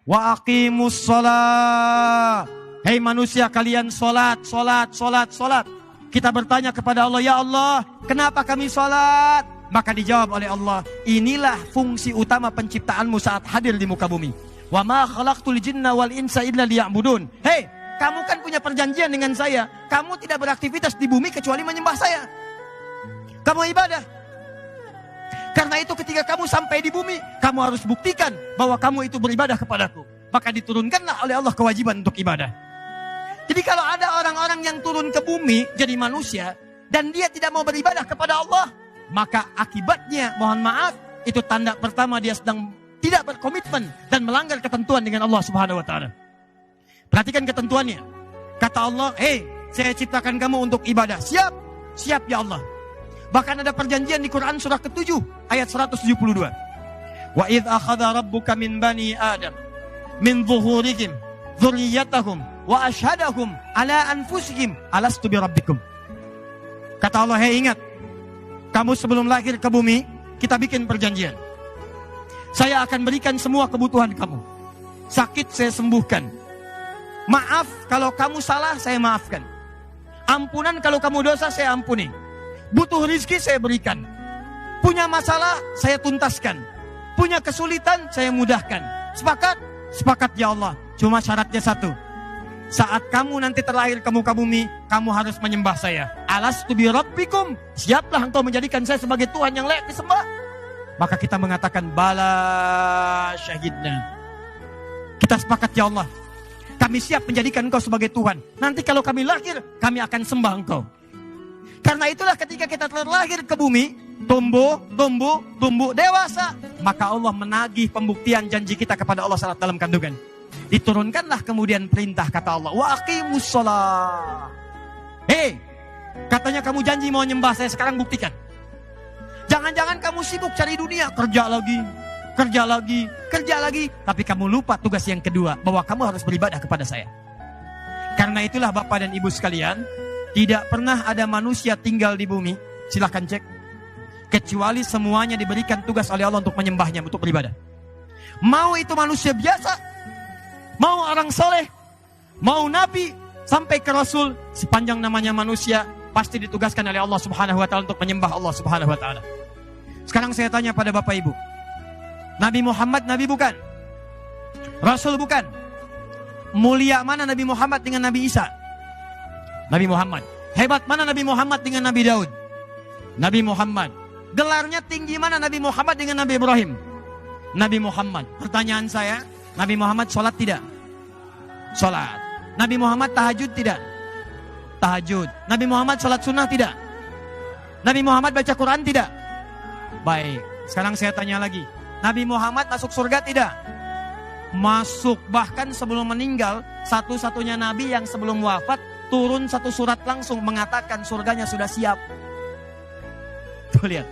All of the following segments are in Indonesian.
Wa aqimus shalah. Hei manusia, kalian sholat. Kita bertanya kepada Allah, ya Allah, kenapa kami sholat? Maka dijawab oleh Allah, inilah fungsi utama penciptaanmu saat hadir di muka bumi. Wa ma khalaqtul jinna wal insa illa liya'budun. Hei, kamu kan punya perjanjian dengan saya. Kamu tidak beraktivitas di bumi kecuali menyembah saya. Kamu ibadah. Karena itu ketika kamu sampai di bumi, kamu harus buktikan bahwa kamu itu beribadah kepadaku. Maka diturunkanlah oleh Allah kewajiban untuk ibadah. Jadi kalau ada orang-orang yang turun ke bumi jadi manusia dan dia tidak mau beribadah kepada Allah, maka akibatnya, mohon maaf, itu tanda pertama dia sedang tidak berkomitmen dan melanggar ketentuan dengan Allah Subhanahu wa taala. Perhatikan ketentuannya. Kata Allah, "Hei, saya ciptakan kamu untuk ibadah." Siap? Siap ya Allah. Bahkan ada perjanjian di Quran surah ke-7 ayat 172. Wa idz akhadha rabbuka min bani Adam min zuhurihim dzurriyyatahum wa asyhadahum ala anfusihim alastu birabbikum. Kata Allah, hei ingat, kamu sebelum lahir ke bumi, kita bikin perjanjian. Saya akan berikan semua kebutuhan kamu. Sakit saya sembuhkan. Maaf kalau kamu salah, saya maafkan. Ampunan kalau kamu dosa, saya ampuni. Butuh rizki, saya berikan. Punya masalah, saya tuntaskan. Punya kesulitan, saya mudahkan. Sepakat? Sepakat ya Allah. Cuma syaratnya satu. Saat kamu nanti terlahir ke muka bumi, kamu harus menyembah saya. Alastu bi rabbikum. Siaplah engkau menjadikan saya sebagai Tuhan yang layak disembah. Maka kita mengatakan bala syahidna. Kita sepakat ya Allah. Kami siap menjadikan engkau sebagai Tuhan. Nanti kalau kami lahir, kami akan sembah engkau. Karena itulah ketika kita terlahir ke bumi, tumbuh dewasa, maka Allah menagih pembuktian janji kita kepada Allah saat dalam kandungan. Diturunkanlah kemudian perintah, kata Allah, wa aqimus shalah. Hei, katanya kamu janji mau nyembah saya, sekarang buktikan. Jangan-jangan kamu sibuk cari dunia, kerja lagi, tapi kamu lupa tugas yang kedua, bahwa kamu harus beribadah kepada saya. Karena itulah Bapak dan Ibu sekalian, tidak pernah ada manusia tinggal di bumi, silahkan cek, kecuali semuanya diberikan tugas oleh Allah untuk menyembahnya, untuk beribadah. Mau itu manusia biasa, mau orang soleh, mau nabi, sampai ke rasul, sepanjang namanya manusia, pasti ditugaskan oleh Allah Subhanahu wa taala untuk menyembah Allah Subhanahu wa taala. Sekarang saya tanya pada Bapak Ibu, Nabi Muhammad nabi bukan? Rasul bukan? Mulia mana Nabi Muhammad dengan Nabi Isa? Nabi Muhammad. Hebat mana Nabi Muhammad dengan Nabi Daud? Nabi Muhammad. Gelarnya tinggi mana Nabi Muhammad dengan Nabi Ibrahim? Nabi Muhammad. Pertanyaan saya, Nabi Muhammad sholat tidak? Sholat. Nabi Muhammad tahajud tidak? Tahajud. Nabi Muhammad sholat sunnah tidak? Nabi Muhammad baca Quran tidak? Baik, sekarang saya tanya lagi, Nabi Muhammad masuk surga tidak? Masuk. Bahkan sebelum meninggal, satu-satunya Nabi yang sebelum wafat turun satu surat langsung mengatakan surganya sudah siap. Tuh lihat,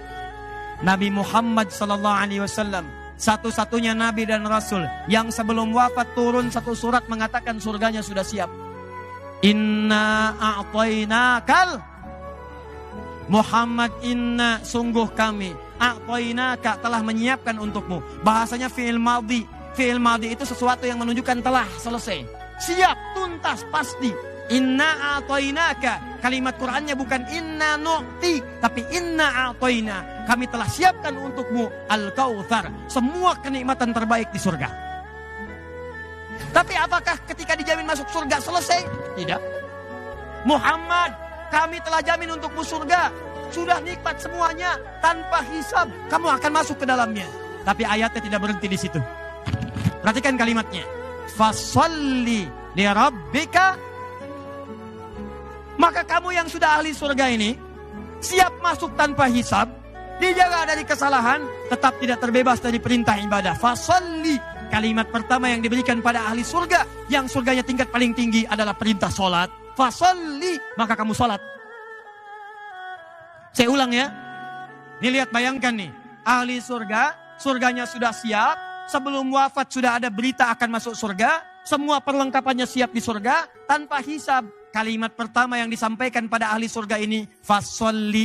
Nabi Muhammad SAW satu-satunya Nabi dan Rasul yang sebelum wafat turun satu surat mengatakan surganya sudah siap. Inna a'tainakal Muhammad, inna sungguh kami, a'tainaka telah menyiapkan untukmu. Bahasanya fi'il madhi. Fi'il madhi itu sesuatu yang menunjukkan telah selesai, siap, tuntas, pasti. Inna a'tainaka, kalimat Qur'annya bukan inna nu'ti, tapi inna a'taina, kami telah siapkan untukmu al-kautsar, semua kenikmatan terbaik di surga. Tapi apakah ketika dijamin masuk surga selesai? Tidak. Muhammad, kami telah jamin untukmu surga, sudah nikmat semuanya, tanpa hisab, kamu akan masuk ke dalamnya. Tapi ayatnya tidak berhenti di situ. Perhatikan kalimatnya. Fasholli li rabbika. Maka kamu yang sudah ahli surga ini, siap masuk tanpa hisab, dijaga dari kesalahan, tetap tidak terbebas dari perintah ibadah. Fasholli, kalimat pertama yang diberikan pada ahli surga, yang surganya tingkat paling tinggi adalah perintah sholat. Fasholli, maka kamu sholat. Saya ulang ya. Ini lihat, bayangkan nih, ahli surga, surganya sudah siap, sebelum wafat sudah ada berita akan masuk surga, semua perlengkapannya siap di surga, tanpa hisab. Kalimat pertama yang disampaikan pada ahli surga ini, fasholli.